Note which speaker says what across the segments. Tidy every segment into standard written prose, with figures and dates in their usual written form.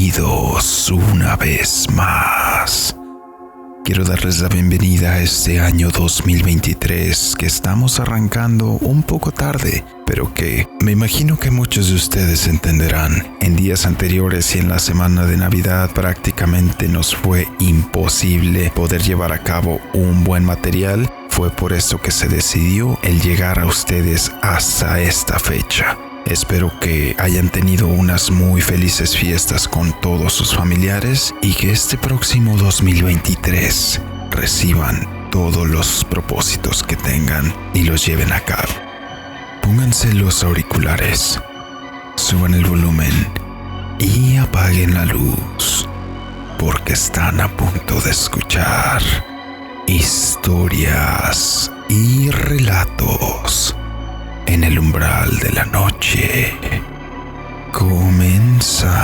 Speaker 1: Bienvenidos una vez más. Quiero darles la bienvenida a este año 2023 que estamos arrancando un poco tarde, pero que me imagino que muchos de ustedes entenderán. En días anteriores y en la semana de Navidad prácticamente nos fue imposible poder llevar a cabo un buen material. Fue por eso que se decidió el llegar a ustedes hasta esta fecha. Espero que hayan tenido unas muy felices fiestas con todos sus familiares y que este próximo 2023 reciban todos los propósitos que tengan y los lleven a cabo. Pónganse los auriculares, suban el volumen y apaguen la luz, porque están a punto de escuchar historias y relatos en el umbral de la noche. Comenzamos.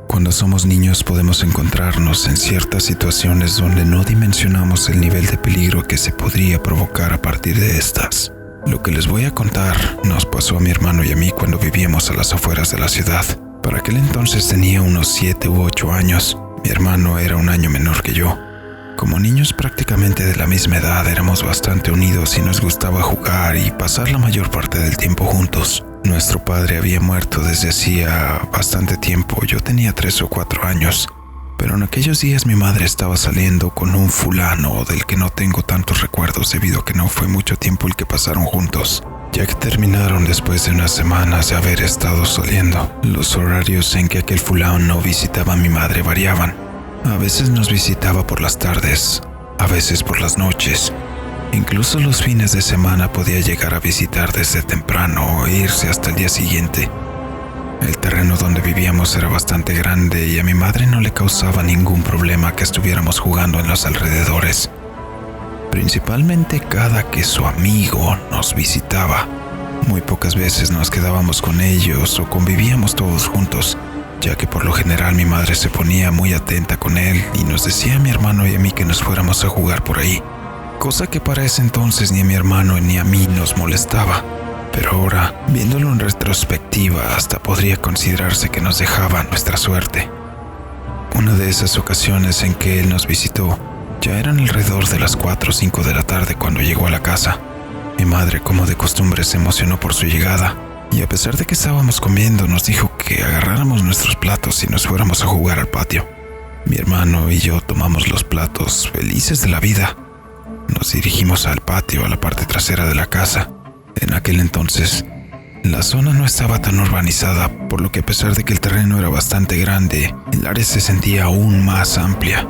Speaker 1: Cuando somos niños podemos encontrarnos en ciertas situaciones donde no dimensionamos el nivel de peligro que se podría provocar a partir de estas. Lo que les voy a contar nos pasó a mi hermano y a mí cuando vivíamos a las afueras de la ciudad. Para aquel entonces tenía unos 7 u 8 años. Mi hermano era un año menor que yo. Como niños prácticamente de la misma edad éramos bastante unidos y nos gustaba jugar y pasar la mayor parte del tiempo juntos. Nuestro padre había muerto desde hacía bastante tiempo. Yo tenía 3 o 4 años. Pero en aquellos días mi madre estaba saliendo con un fulano del que no tengo tantos recuerdos debido a que no fue mucho tiempo el que pasaron juntos. Ya que terminaron después de unas semanas de haber estado saliendo. Los horarios en que aquel fulano visitaba a mi madre variaban. A veces nos visitaba por las tardes, a veces por las noches. Incluso los fines de semana podía llegar a visitar desde temprano e irse hasta el día siguiente. El terreno donde vivíamos era bastante grande y a mi madre no le causaba ningún problema que estuviéramos jugando en los alrededores. Principalmente cada que su amigo nos visitaba. Muy pocas veces nos quedábamos con ellos o convivíamos todos juntos, ya que por lo general mi madre se ponía muy atenta con él y nos decía a mi hermano y a mí que nos fuéramos a jugar por ahí, cosa que para ese entonces ni a mi hermano ni a mí nos molestaba. Pero ahora, viéndolo en retrospectiva, hasta podría considerarse que nos dejaba nuestra suerte. Una de esas ocasiones en que él nos visitó, ya eran alrededor de las 4 o 5 de la tarde cuando llegó a la casa. Mi madre, como de costumbre, se emocionó por su llegada y a pesar de que estábamos comiendo, nos dijo que agarráramos nuestros platos y nos fuéramos a jugar al patio. Mi hermano y yo tomamos los platos, felices de la vida. Nos dirigimos al patio, a la parte trasera de la casa. En aquel entonces, la zona no estaba tan urbanizada, por lo que a pesar de que el terreno era bastante grande, el área se sentía aún más amplia.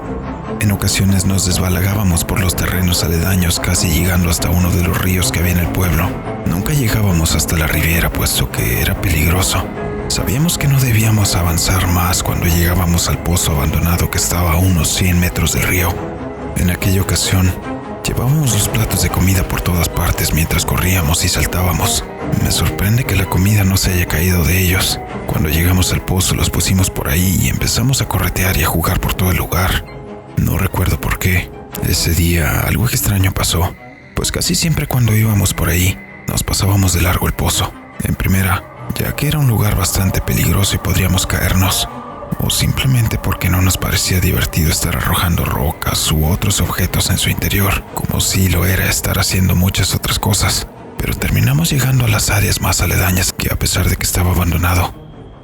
Speaker 1: En ocasiones nos desbalagábamos por los terrenos aledaños, casi llegando hasta uno de los ríos que había en el pueblo. Nunca llegábamos hasta la riviera, puesto que era peligroso. Sabíamos que no debíamos avanzar más cuando llegábamos al pozo abandonado que estaba a unos 100 metros del río. En aquella ocasión, llevábamos los platos de comida por todas partes mientras corríamos y saltábamos. Me sorprende que la comida no se haya caído de ellos. Cuando llegamos al pozo los pusimos por ahí y empezamos a corretear y a jugar por todo el lugar. No recuerdo por qué. Ese día algo extraño pasó, pues casi siempre cuando íbamos por ahí, nos pasábamos de largo el pozo. En primera, ya que era un lugar bastante peligroso y podríamos caernos, o simplemente porque no nos parecía divertido estar arrojando rocas u otros objetos en su interior, como si lo era estar haciendo muchas otras cosas. Pero terminamos llegando a las áreas más aledañas que, a pesar de que estaba abandonado,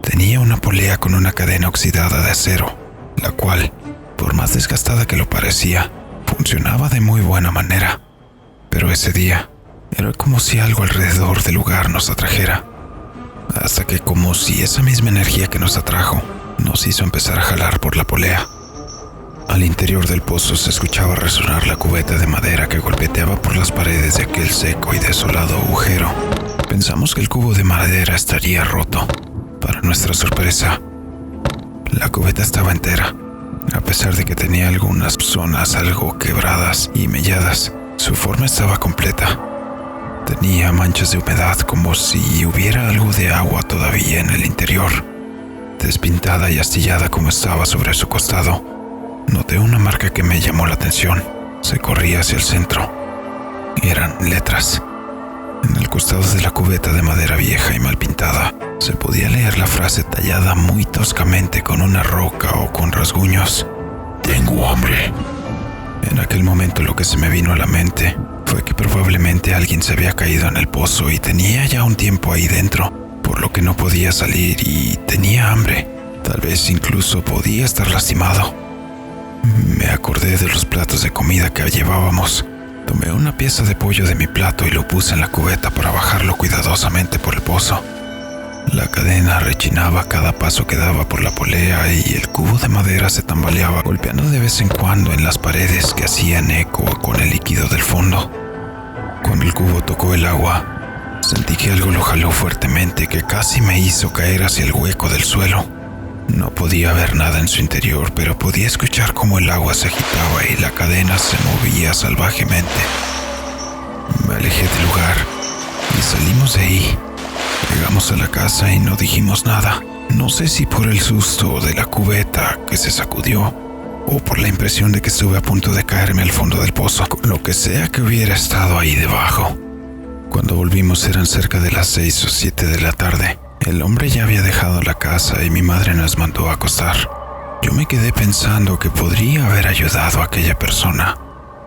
Speaker 1: tenía una polea con una cadena oxidada de acero, la cual, por más desgastada que lo parecía, funcionaba de muy buena manera. Pero ese día, era como si algo alrededor del lugar nos atrajera, hasta que como si esa misma energía que nos atrajo, nos hizo empezar a jalar por la polea. Al interior del pozo se escuchaba resonar la cubeta de madera que golpeteaba por las paredes de aquel seco y desolado agujero. Pensamos que el cubo de madera estaría roto. Para nuestra sorpresa, la cubeta estaba entera. A pesar de que tenía algunas zonas algo quebradas y melladas, su forma estaba completa. Tenía manchas de humedad como si hubiera algo de agua todavía en el interior. Despintada y astillada como estaba sobre su costado, noté una marca que me llamó la atención. se corría hacia el centro. Eran letras. En el costado de la cubeta de madera vieja y mal pintada, se podía leer la frase tallada muy toscamente con una roca o con rasguños. Tengo hambre. En aquel momento lo que se me vino a la mente fue que probablemente alguien se había caído en el pozo y tenía ya un tiempo ahí dentro, por lo que no podía salir y tenía hambre. Tal vez incluso podía estar lastimado. Me acordé de los platos de comida que llevábamos. Tomé una pieza de pollo de mi plato y lo puse en la cubeta para bajarlo cuidadosamente por el pozo. La cadena rechinaba a cada paso que daba por la polea y el cubo de madera se tambaleaba, golpeando de vez en cuando en las paredes que hacían eco con el líquido del fondo. Cuando el cubo tocó el agua, sentí que algo lo jaló fuertemente, que casi me hizo caer hacia el hueco del suelo. No podía ver nada en su interior, pero podía escuchar cómo el agua se agitaba y la cadena se movía salvajemente. Me alejé del lugar y salimos de ahí. Llegamos a la casa y no dijimos nada. No sé si por el susto de la cubeta que se sacudió o por la impresión de que estuve a punto de caerme al fondo del pozo, con lo que sea que hubiera estado ahí debajo. Cuando volvimos eran cerca de las 6 o 7 de la tarde. El hombre ya había dejado la casa y mi madre nos mandó a acostar. Yo me quedé pensando que podría haber ayudado a aquella persona,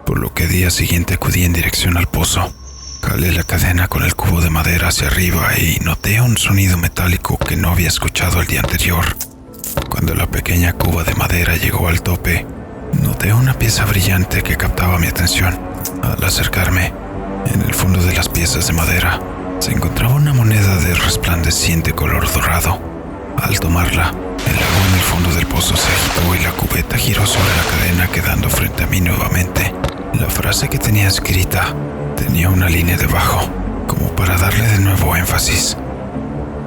Speaker 1: por lo que el día siguiente acudí en dirección al pozo. Jalé la cadena con el cubo de madera hacia arriba y noté un sonido metálico que no había escuchado el día anterior. Cuando la pequeña cuba de madera llegó al tope, noté una pieza brillante que captaba mi atención. Al acercarme, en el fondo de las piezas de madera, se encontraba una moneda de resplandeciente color dorado. Al tomarla, el agua en el fondo del pozo se agitó y la cubeta giró sobre la cadena, quedando frente a mí nuevamente. La frase que tenía escrita tenía una línea debajo, como para darle de nuevo énfasis.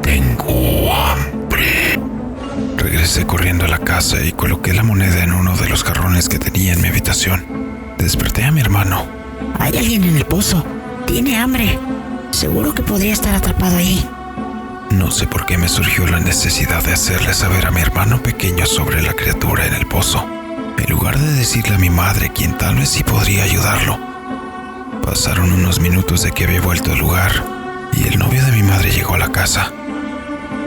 Speaker 1: Tengo hambre. Regresé corriendo a la casa y coloqué la moneda en uno de los jarrones que tenía en mi habitación. Desperté a mi hermano.
Speaker 2: Hay alguien en el pozo. Tiene hambre. Seguro que podría estar atrapado ahí.
Speaker 1: No sé por qué me surgió la necesidad de hacerle saber a mi hermano pequeño sobre la criatura en el pozo, en lugar de decirle a mi madre, quien tal vez sí podría ayudarlo. Pasaron unos minutos de que había vuelto al lugar y el novio de mi madre llegó a la casa,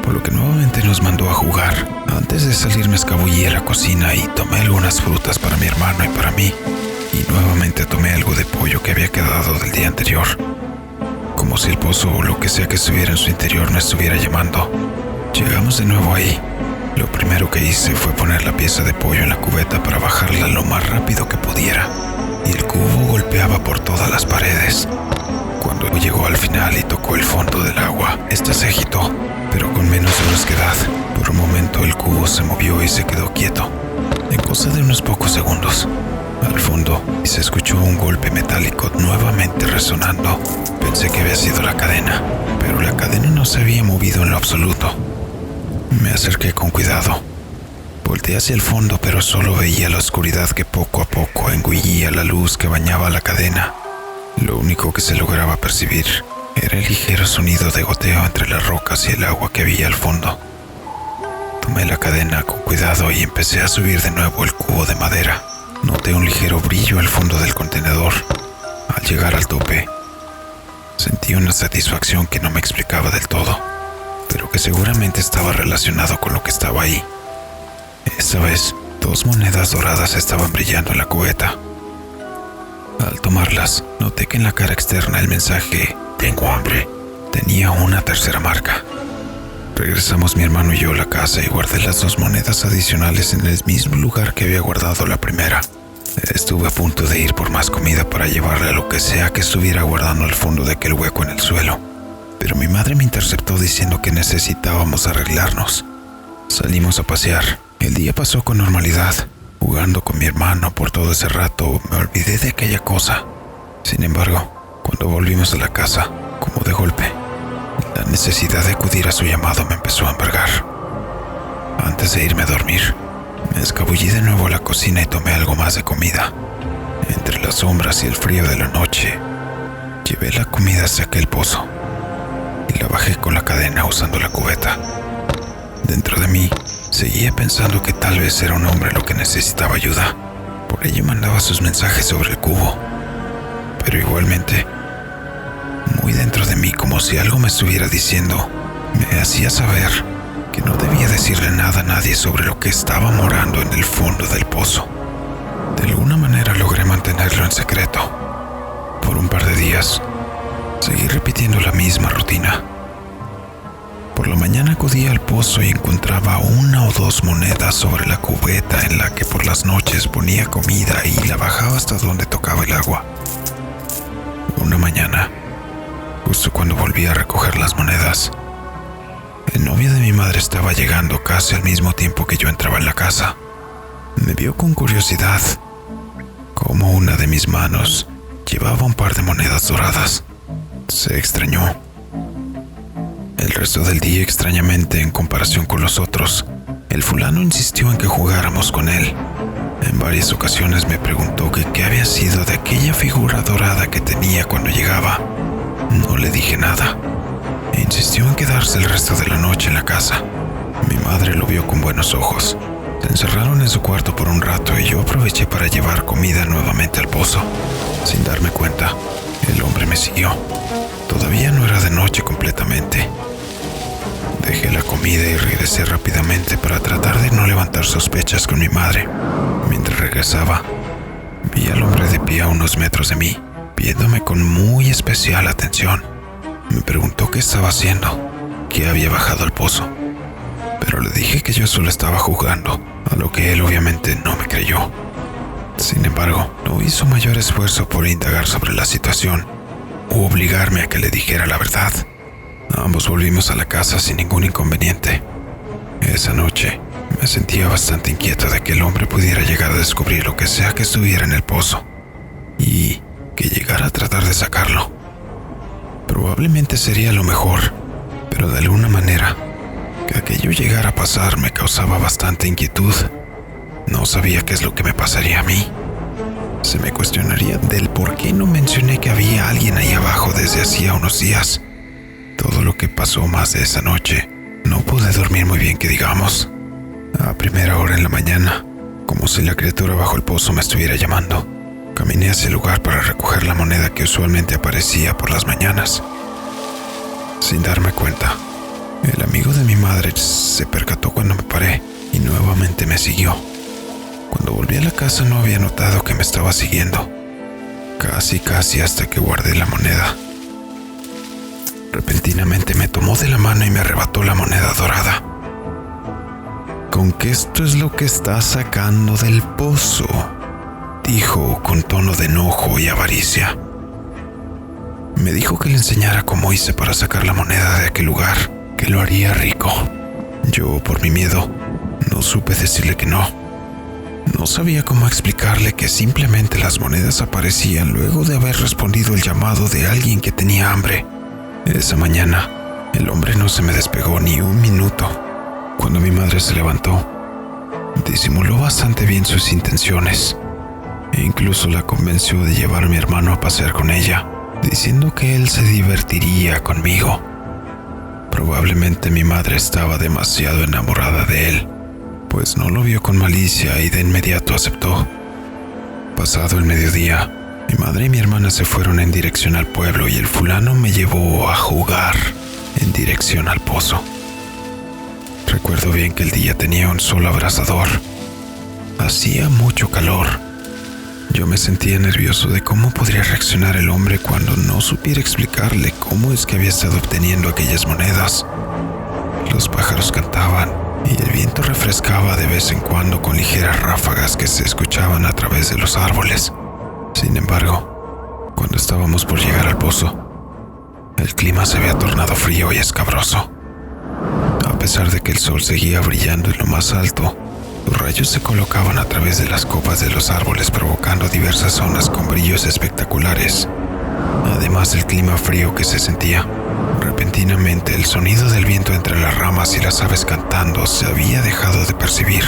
Speaker 1: por lo que nuevamente nos mandó a jugar. Antes de salir me escabullí a la cocina y tomé algunas frutas para mi hermano y para mí, y nuevamente tomé algo de pollo que había quedado del día anterior. Como si el pozo o lo que sea que estuviera en su interior me estuviera llamando. Llegamos de nuevo ahí. Lo primero que hice fue poner la pieza de pollo en la cubeta para bajarla lo más rápido que pudiera, y el cubo golpeaba por todas las paredes. Cuando llegó al final y tocó el fondo del agua, esta se agitó, pero con menos brusquedad. Por un momento el cubo se movió y se quedó quieto, en cosa de unos pocos segundos. Al fondo se escuchó un golpe metálico nuevamente resonando. Pensé que había sido la cadena, pero la cadena no se había movido en lo absoluto. Me acerqué con cuidado. Volteé hacia el fondo, pero solo veía la oscuridad que poco a poco engullía la luz que bañaba la cadena. Lo único que se lograba percibir era el ligero sonido de goteo entre las rocas y el agua que había al fondo. Tomé la cadena con cuidado y empecé a subir de nuevo el cubo de madera. Noté un ligero brillo al fondo del contenedor. Al llegar al tope, sentí una satisfacción que no me explicaba del todo, pero que seguramente estaba relacionado con lo que estaba ahí. Esta vez, 2 monedas doradas estaban brillando en la cubeta. Al tomarlas, noté que en la cara externa el mensaje "Tengo hambre" tenía una tercera marca. Regresamos mi hermano y yo a la casa y guardé las 2 monedas adicionales en el mismo lugar que había guardado la primera. Estuve a punto de ir por más comida para llevarle a lo que sea que estuviera guardando al fondo de aquel hueco en el suelo, pero mi madre me interceptó diciendo que necesitábamos arreglarnos. Salimos a pasear. El día pasó con normalidad. Jugando con mi hermano por todo ese rato, me olvidé de aquella cosa. Sin embargo, cuando volvimos a la casa, como de golpe, la necesidad de acudir a su llamado me empezó a embargar. Antes de irme a dormir, me escabullí de nuevo a la cocina y tomé algo más de comida. Entre las sombras y el frío de la noche, llevé la comida hacia aquel pozo y la bajé con la cadena usando la cubeta. Dentro de mí, seguía pensando que tal vez era un hombre lo que necesitaba ayuda, Por ello mandaba sus mensajes sobre el cubo. Pero igualmente, muy dentro de mí, como si algo me estuviera diciendo, me hacía saber que no debía decirle nada a nadie sobre lo que estaba morando en el fondo del pozo. De alguna manera logré mantenerlo en secreto. Por un par de días, seguí repitiendo la misma rutina. Por la mañana acudía al pozo y encontraba 1 o 2 monedas sobre la cubeta en la que por las noches ponía comida y la bajaba hasta donde tocaba el agua. Una mañana, justo cuando volví a recoger las monedas, el novio de mi madre estaba llegando casi al mismo tiempo que yo entraba en la casa. Me vio con curiosidad cómo una de mis manos llevaba un par de monedas doradas. Se extrañó. El resto del día, extrañamente, en comparación con los otros, el fulano insistió en que jugáramos con él. En varias ocasiones me preguntó que qué había sido de aquella figura dorada que tenía cuando llegaba. No le dije nada e insistió en quedarse el resto de la noche en la casa. Mi madre lo vio con buenos ojos. Se encerraron en su cuarto por un rato y yo aproveché para llevar comida nuevamente al pozo. Sin darme cuenta, el hombre me siguió. Todavía no era de noche completamente. Dejé la comida y regresé rápidamente para tratar de no levantar sospechas con mi madre. Mientras regresaba, vi al hombre de pie a unos metros de mí, viéndome con muy especial atención. Me preguntó qué estaba haciendo, que había bajado al pozo. Pero le dije que yo solo estaba jugando, a lo que él obviamente no me creyó. Sin embargo, no hizo mayor esfuerzo por indagar sobre la situación u obligarme a que le dijera la verdad. Ambos volvimos a la casa sin ningún inconveniente. Esa noche me sentía bastante inquieto de que el hombre pudiera llegar a descubrir lo que sea que estuviera en el pozo y que llegara a tratar de sacarlo. Probablemente sería lo mejor, pero de alguna manera, que aquello llegara a pasar me causaba bastante inquietud. No sabía qué es lo que me pasaría a mí. Se me cuestionaría del por qué no mencioné que había alguien ahí abajo desde hacía unos días. Todo lo que pasó más de esa noche, no pude dormir muy bien, que digamos. A primera hora en la mañana, como si la criatura bajo el pozo me estuviera llamando, caminé hacia el lugar para recoger la moneda que usualmente aparecía por las mañanas. Sin darme cuenta, el amigo de mi madre se percató cuando me paré y nuevamente me siguió. Cuando volví a la casa no había notado que me estaba siguiendo. Casi hasta que guardé la moneda. Repentinamente me tomó de la mano y me arrebató la moneda dorada. «¿Con qué esto es lo que estás sacando del pozo?», dijo con tono de enojo y avaricia. Me dijo que le enseñara cómo hice para sacar la moneda de aquel lugar, que lo haría rico. Yo, por mi miedo, no supe decirle que no. No sabía cómo explicarle que simplemente las monedas aparecían luego de haber respondido el llamado de alguien que tenía hambre. Esa mañana, el hombre no se me despegó ni un minuto. Cuando mi madre se levantó, disimuló bastante bien sus intenciones e incluso la convenció de llevar a mi hermano a pasear con ella, diciendo que él se divertiría conmigo. Probablemente mi madre estaba demasiado enamorada de él, pues no lo vio con malicia y de inmediato aceptó. Pasado el mediodía, mi madre y mi hermana se fueron en dirección al pueblo y el fulano me llevó a jugar en dirección al pozo. Recuerdo bien que el día tenía un sol abrasador. Hacía mucho calor. Yo me sentía nervioso de cómo podría reaccionar el hombre cuando no supiera explicarle cómo es que había estado obteniendo aquellas monedas. Los pájaros cantaban y el viento refrescaba de vez en cuando con ligeras ráfagas que se escuchaban a través de los árboles. Sin embargo, cuando estábamos por llegar al pozo, el clima se había tornado frío y escabroso. A pesar de que el sol seguía brillando en lo más alto, los rayos se colocaban a través de las copas de los árboles, provocando diversas zonas con brillos espectaculares. Además del clima frío que se sentía, repentinamente el sonido del viento entre las ramas y las aves cantando se había dejado de percibir.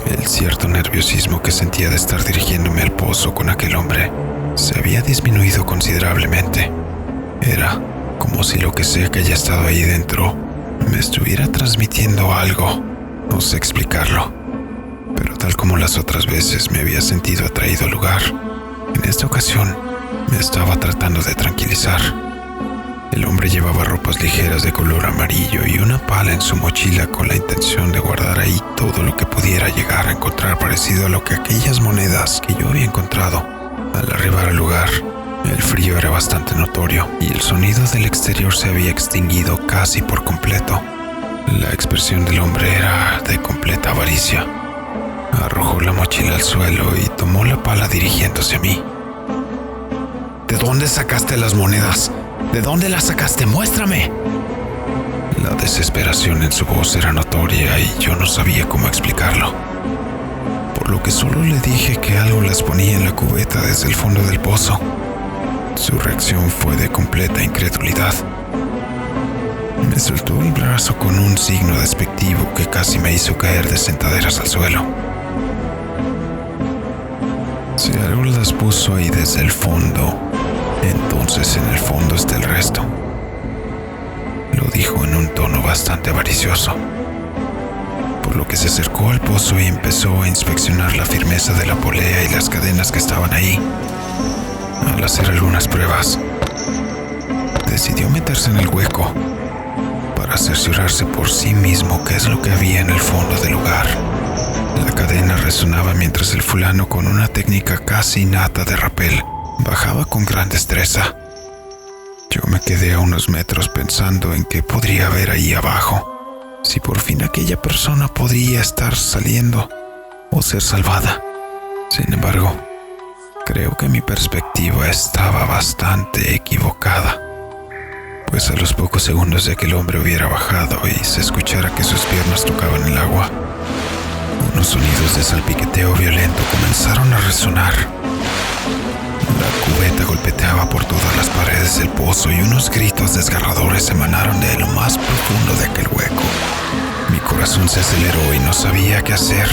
Speaker 1: El cierto nerviosismo que sentía de estar dirigiéndome al pozo con aquel hombre se había disminuido considerablemente. Era como si lo que sea que haya estado ahí dentro me estuviera transmitiendo algo. No sé explicarlo, pero Tal como las otras veces me había sentido atraído al lugar, en esta ocasión me estaba tratando de tranquilizar. El hombre llevaba ropas ligeras de color amarillo y una pala en su mochila con la intención de guardar ahí todo lo que pudiera llegar a encontrar parecido a lo que aquellas monedas que yo había encontrado. Al arribar al lugar, el frío era bastante notorio y el sonido del exterior se había extinguido casi por completo. La expresión del hombre era de completa avaricia. Arrojó la mochila al suelo y tomó la pala dirigiéndose a mí.
Speaker 3: ¿De dónde sacaste las monedas? ¿De dónde las sacaste? ¡Muéstrame!
Speaker 1: La desesperación en su voz era notoria y yo no sabía cómo explicarlo. Por lo que solo le dije que algo las ponía en la cubeta desde el fondo del pozo. Su reacción fue de completa incredulidad. Me soltó el brazo con un signo despectivo que casi me hizo caer de sentaderas al suelo. Si algo las puso ahí desde el fondo, entonces en el fondo está el resto. Lo dijo en un tono bastante avaricioso, por lo que se acercó al pozo y empezó a inspeccionar la firmeza de la polea y las cadenas que estaban ahí. Al hacer algunas pruebas, decidió meterse en el hueco para cerciorarse por sí mismo qué es lo que había en el fondo del lugar. La cadena resonaba mientras el fulano, con una técnica casi innata de rapel, bajaba con gran destreza. Yo me quedé a unos metros pensando en qué podría haber ahí abajo, si por fin aquella persona podría estar saliendo o ser salvada. Sin embargo, creo que mi perspectiva estaba bastante equivocada, pues a los pocos segundos de que el hombre hubiera bajado y se escuchara que sus piernas tocaban el agua, unos sonidos de salpiqueteo violento comenzaron a resonar. La cubeta golpeteaba por todas las paredes del pozo y unos gritos desgarradores emanaron de lo más profundo de aquel hueco. Mi corazón se aceleró y no sabía qué hacer.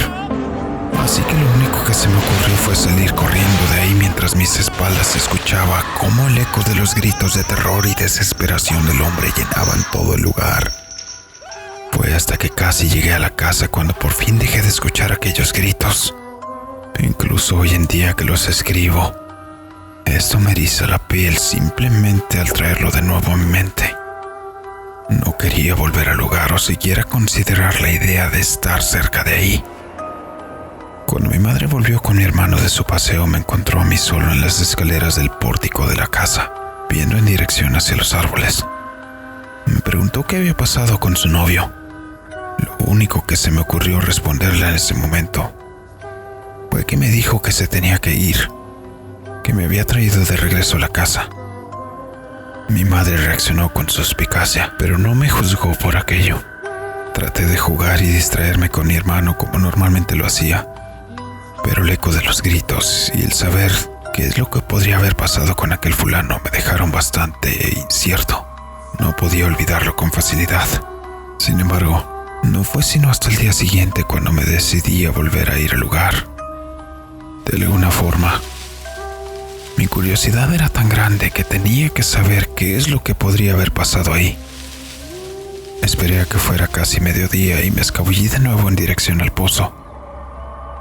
Speaker 1: Así que lo único que se me ocurrió fue salir corriendo de ahí mientras mis espaldas escuchaba cómo el eco de los gritos de terror y desesperación del hombre llenaban todo el lugar. Fue hasta que casi llegué a la casa cuando por fin dejé de escuchar aquellos gritos. Incluso hoy en día que los escribo, esto me eriza la piel simplemente al traerlo de nuevo a mi mente. No quería volver al lugar o siquiera considerar la idea de estar cerca de ahí. Cuando mi madre volvió con mi hermano de su paseo, me encontró a mí solo en las escaleras del pórtico de la casa, viendo en dirección hacia los árboles. Me preguntó qué había pasado con su novio. Lo único que se me ocurrió responderle en ese momento fue que me dijo que se tenía que ir, que me había traído de regreso a la casa. Mi madre reaccionó con suspicacia, pero no me juzgó por aquello. Traté de jugar y distraerme con mi hermano como normalmente lo hacía, pero el eco de los gritos y el saber qué es lo que podría haber pasado con aquel fulano me dejaron bastante incierto. No podía olvidarlo con facilidad. Sin embargo, no fue sino hasta el día siguiente cuando me decidí a volver a ir al lugar. De alguna forma, mi curiosidad era tan grande que tenía que saber qué es lo que podría haber pasado ahí. Esperé a que fuera casi mediodía y me escabullí de nuevo en dirección al pozo,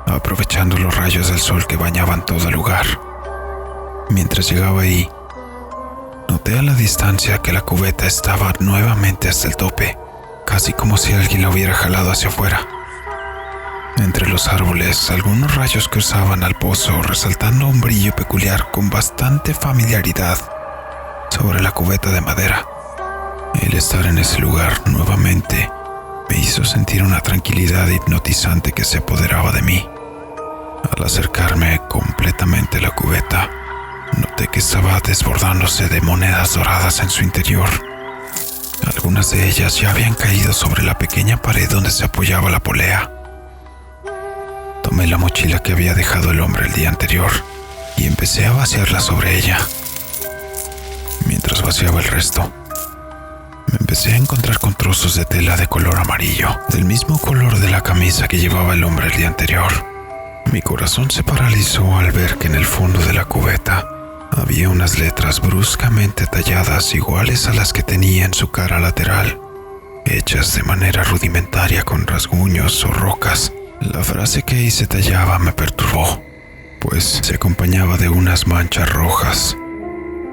Speaker 1: aprovechando los rayos del sol que bañaban todo el lugar. Mientras llegaba ahí, noté a la distancia que la cubeta estaba nuevamente hasta el tope, casi como si alguien la hubiera jalado hacia afuera. Entre los árboles, algunos rayos cruzaban al pozo, resaltando un brillo peculiar con bastante familiaridad sobre la cubeta de madera. El estar en ese lugar nuevamente me hizo sentir una tranquilidad hipnotizante que se apoderaba de mí. Al acercarme completamente a la cubeta, noté que estaba desbordándose de monedas doradas en su interior. Algunas de ellas ya habían caído sobre la pequeña pared donde se apoyaba la polea. Tomé la mochila que había dejado el hombre el día anterior y empecé a vaciarla sobre ella. Mientras vaciaba el resto, me empecé a encontrar con trozos de tela de color amarillo, del mismo color de la camisa que llevaba el hombre el día anterior. Mi corazón se paralizó al ver que en el fondo de la cubeta había unas letras bruscamente talladas iguales a las que tenía en su cara lateral, hechas de manera rudimentaria con rasguños o rocas La frase que ahí se tallaba me perturbó, pues se acompañaba de unas manchas rojas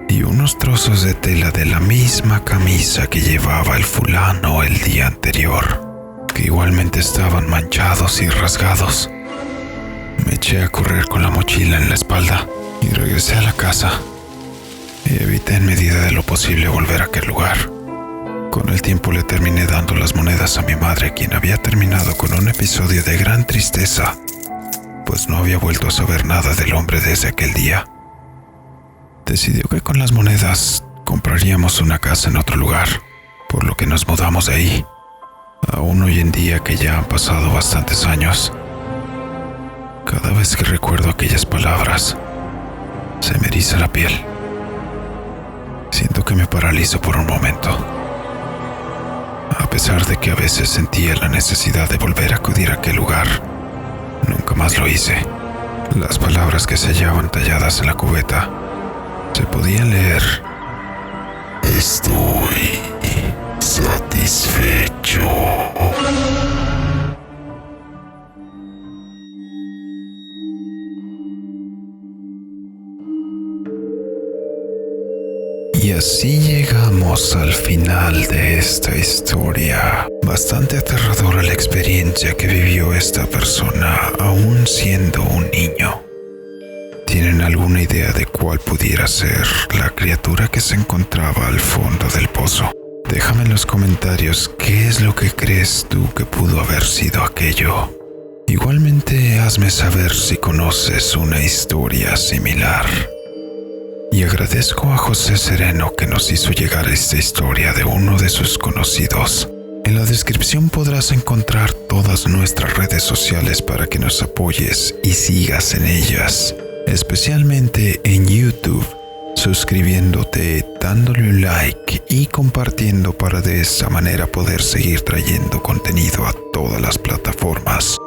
Speaker 1: y unos trozos de tela de la misma camisa que llevaba el fulano el día anterior, que igualmente estaban manchados y rasgados. Me eché a correr con la mochila en la espalda y regresé a la casa. Y evité en medida de lo posible volver a aquel lugar. Con el tiempo le terminé dando las monedas a mi madre, quien había terminado con un episodio de gran tristeza, pues no había vuelto a saber nada del hombre desde aquel día. Decidió que con las monedas compraríamos una casa en otro lugar, por lo que nos mudamos de ahí. Aún hoy en día, que ya han pasado bastantes años, cada vez que recuerdo aquellas palabras, se me eriza la piel. Siento que me paralizo por un momento. A pesar de que a veces sentía la necesidad de volver a acudir a aquel lugar, nunca más lo hice. Las palabras que se hallaban talladas en la cubeta se podían leer: estoy satisfecho. Y así llegamos al final de esta historia. Bastante aterradora la experiencia que vivió esta persona, aún siendo un niño. ¿Tienen alguna idea de cuál pudiera ser la criatura que se encontraba al fondo del pozo? Déjame en los comentarios qué es lo que crees tú que pudo haber sido aquello. Igualmente hazme saber si conoces una historia similar. Y agradezco a José Sereno que nos hizo llegar esta historia de uno de sus conocidos. En la descripción podrás encontrar todas nuestras redes sociales para que nos apoyes y sigas en ellas, especialmente en YouTube, suscribiéndote, dándole un like y compartiendo para de esa manera poder seguir trayendo contenido a todas las plataformas.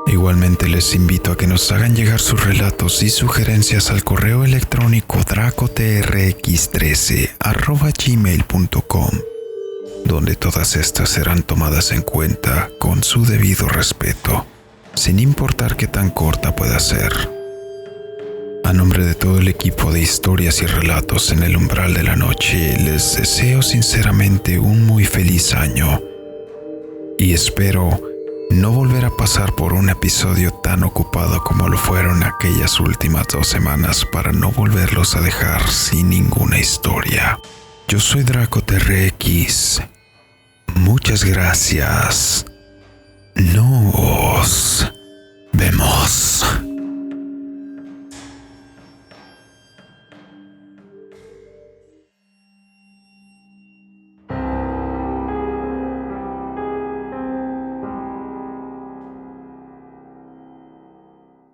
Speaker 1: Igualmente les invito a que nos hagan llegar sus relatos y sugerencias al correo electrónico dracotrx13@gmail.com, donde todas estas serán tomadas en cuenta con su debido respeto, sin importar qué tan corta pueda ser. A nombre de todo el equipo de historias y relatos en el umbral de la noche, les deseo sinceramente un muy feliz año y espero no volver a pasar por un episodio tan ocupado como lo fueron aquellas últimas 2 semanas para no volverlos a dejar sin ninguna historia. Yo soy DracoTRX. Muchas gracias. Nos vemos.